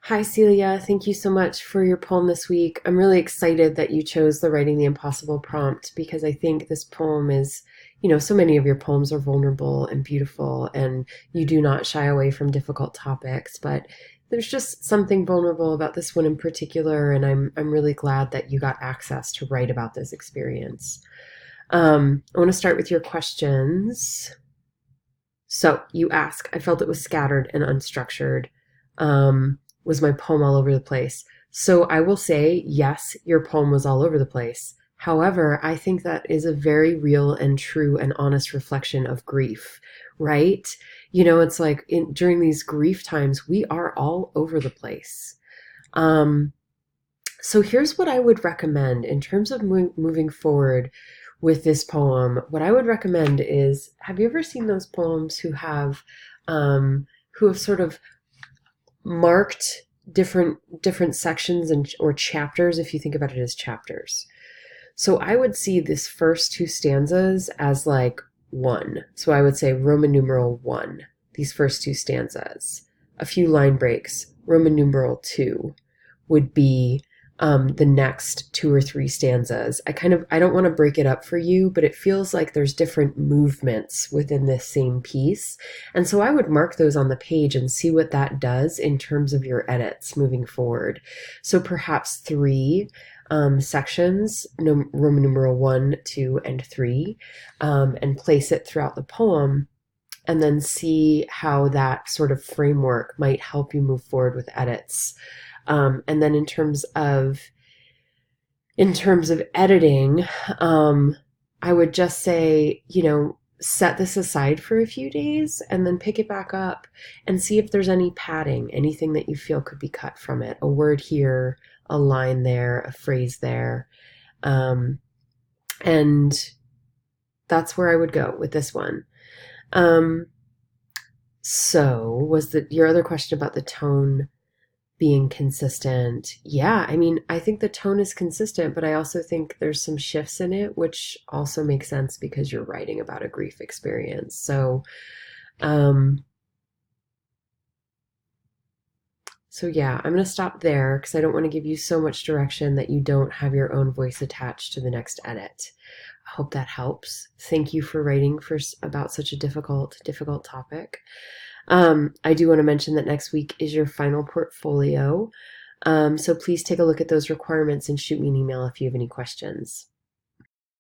Hi, Celia. Thank you so much for your poem this week. I'm really excited that you chose the Writing the Impossible prompt because I think this poem is, so many of your poems are vulnerable and beautiful, and you do not shy away from difficult topics. But there's just something vulnerable about this one in particular, and I'm really glad that you got access to write about this experience. I want to start with your questions. So you ask, I felt it was scattered and unstructured. Was my poem all over the place? So I will say, yes, your poem was all over the place. However, I think that is a very real and true and honest reflection of grief, right? It's like during these grief times, we are all over the place. Um, so here's what I would recommend in terms of moving forward with this poem. What I would recommend is, have you ever seen those poems who have sort of marked different sections and or chapters, if you think about it as chapters? So I would see this first two stanzas as like one. So I would say Roman numeral one, these first two stanzas. A few line breaks, Roman numeral two would be the next two or three stanzas. I don't want to break it up for you, but it feels like there's different movements within this same piece. And so I would mark those on the page and see what that does in terms of your edits moving forward. So perhaps three sections, Roman numeral one, two, and three, and place it throughout the poem, and then see how that sort of framework might help you move forward with edits. And then in terms of editing, I would just say, set this aside for a few days and then pick it back up and see if there's any padding, anything that you feel could be cut from it. A word here, a line there, a phrase there. And that's where I would go with this one. So was your other question about the tone being consistent? Yeah, I mean, I think the tone is consistent, but I also think there's some shifts in it, which also makes sense because you're writing about a grief experience. Um, so yeah, I'm going to stop there because I don't want to give you so much direction that you don't have your own voice attached to the next edit. I hope that helps. Thank you for writing about such a difficult topic. I do want to mention that next week is your final portfolio. So please take a look at those requirements and shoot me an email if you have any questions.